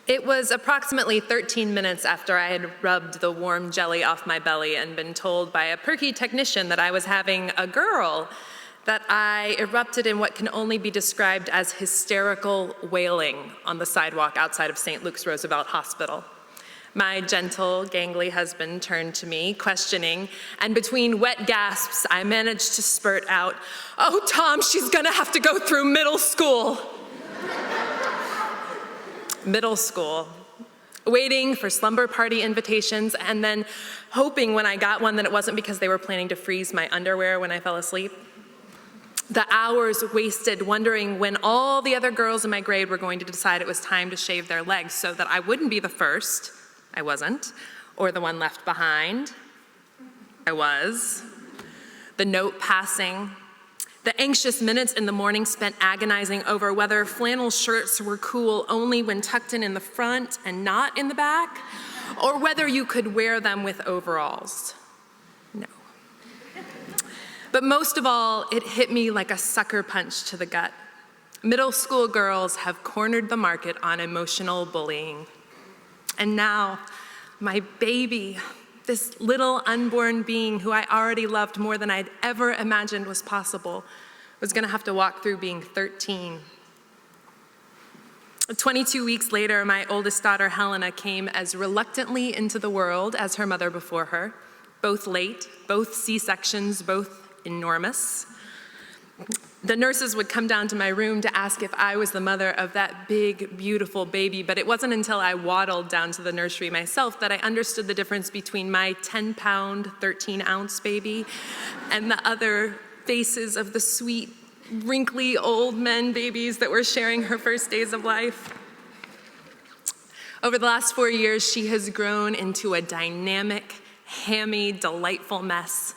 It was approximately 13 minutes after I had rubbed the warm jelly off my belly and been told by a perky technician that I was having a girl that I erupted in what can only be described as hysterical wailing on the sidewalk outside of St. Luke's Roosevelt Hospital. My gentle, gangly husband turned to me, questioning, and between wet gasps, I managed to spurt out, "Oh, Tom, she's gonna have to go through middle school." Middle school, waiting for slumber party invitations, and then hoping when I got one that it wasn't because they were planning to freeze my underwear when I fell asleep. The hours wasted wondering when all the other girls in my grade were going to decide it was time to shave their legs so that I wouldn't be the first, I wasn't, or the one left behind, I was. The note passing, the anxious minutes in the morning spent agonizing over whether flannel shirts were cool only when tucked in the front and not in the back, or whether you could wear them with overalls. No. But most of all, it hit me like a sucker punch to the gut. Middle school girls have cornered the market on emotional bullying. And now, my baby, this little unborn being who I already loved more than I'd ever imagined was possible, was gonna have to walk through being 13. 22 weeks later, my oldest daughter, Helena, came as reluctantly into the world as her mother before her, both late, both C-sections, both enormous. The nurses would come down to my room to ask if I was the mother of that big, beautiful baby, but it wasn't until I waddled down to the nursery myself that I understood the difference between my 10-pound, 13-ounce baby and the other faces of the sweet, wrinkly old men babies that were sharing her first days of life. Over the last 4 years, she has grown into a dynamic, hammy, delightful mess,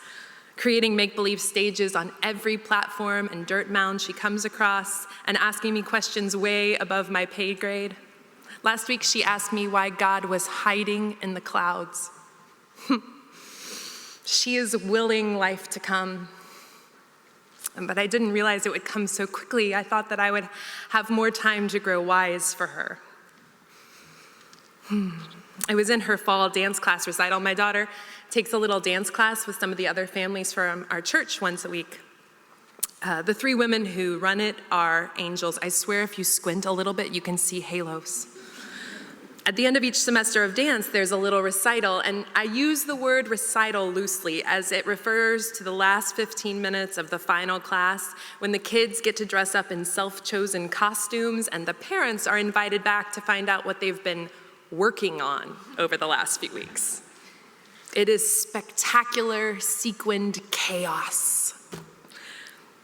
creating make-believe stages on every platform and dirt mound she comes across, and asking me questions way above my pay grade. Last week, she asked me why God was hiding in the clouds. She is willing life to come, but I didn't realize it would come so quickly. I thought that I would have more time to grow wise for her. I was in her fall dance class recital. My daughter takes a little dance class with some of the other families from our church once a week. The three women who run it are angels. I swear if you squint a little bit, you can see halos. At the end of each semester of dance, there's a little recital, and I use the word recital loosely as it refers to the last 15 minutes of the final class when the kids get to dress up in self-chosen costumes and the parents are invited back to find out what they've been working on over the last few weeks. It is spectacular, sequined chaos.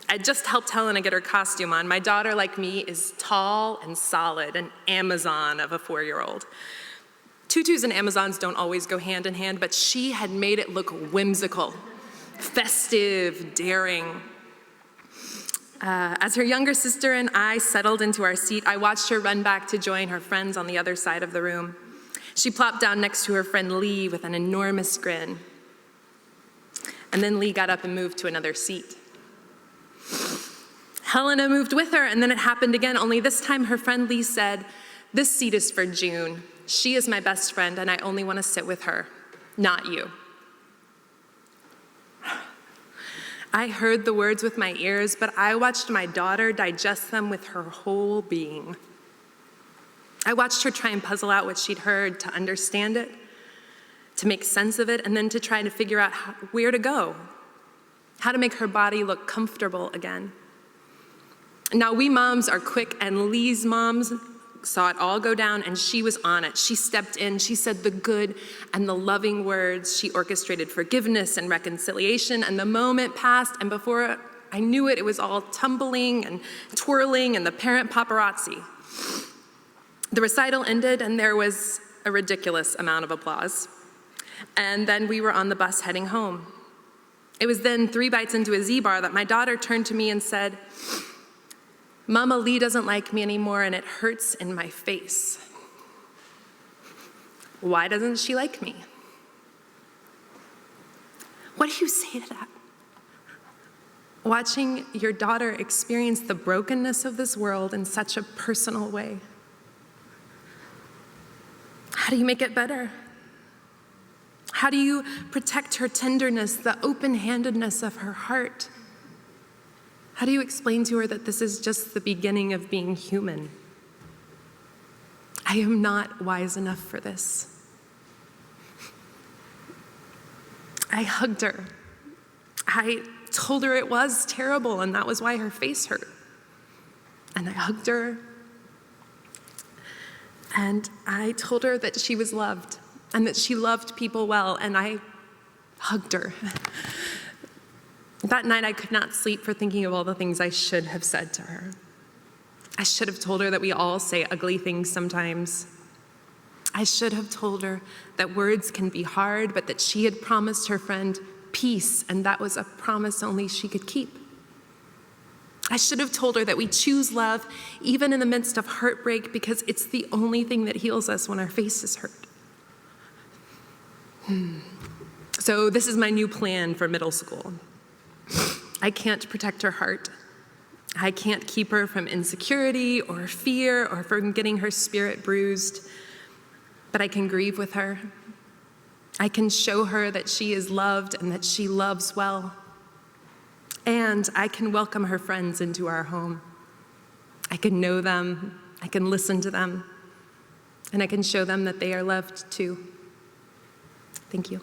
I just helped Helena get her costume on. My daughter, like me, is tall and solid, an Amazon of a 4-year-old. Tutus and Amazons don't always go hand in hand, but she had made it look whimsical, festive, daring. As her younger sister and I settled into our seat, I watched her run back to join her friends on the other side of the room. She plopped down next to her friend Lee with an enormous grin. And then Lee got up and moved to another seat. Helena moved with her, and then it happened again, only this time her friend Lee said, "This seat is for June. She is my best friend, and I only want to sit with her, not you." I heard the words with my ears, but I watched my daughter digest them with her whole being. I watched her try and puzzle out what she'd heard, to understand it, to make sense of it, and then to try to figure out where to go, how to make her body look comfortable again. Now, we moms are quick, and Lee's moms saw it all go down, and she was on it. She stepped in, she said the good and the loving words. She orchestrated forgiveness and reconciliation, and the moment passed, and before I knew it, it was all tumbling and twirling and the parent paparazzi. The recital ended, and there was a ridiculous amount of applause. And then we were on the bus heading home. It was then 3 bites into a Z-bar that my daughter turned to me and said, "Mama, Lee doesn't like me anymore, and it hurts in my face." Why doesn't she like me? What do you say to that? Watching your daughter experience the brokenness of this world in such a personal way. How do you make it better? How do you protect her tenderness, the open-handedness of her heart? How do you explain to her that this is just the beginning of being human? I am not wise enough for this. I hugged her. I told her it was terrible, and that was why her face hurt. And I hugged her, and I told her that she was loved, and that she loved people well, and I hugged her. That night, I could not sleep for thinking of all the things I should have said to her. I should have told her that we all say ugly things sometimes. I should have told her that words can be hard, but that she had promised her friend peace, and that was a promise only she could keep. I should have told her that we choose love even in the midst of heartbreak because it's the only thing that heals us when our face is hurt. So this is my new plan for middle school. I can't protect her heart. I can't keep her from insecurity or fear or from getting her spirit bruised, but I can grieve with her. I can show her that she is loved and that she loves well. And I can welcome her friends into our home. I can know them, I can listen to them, and I can show them that they are loved too. Thank you.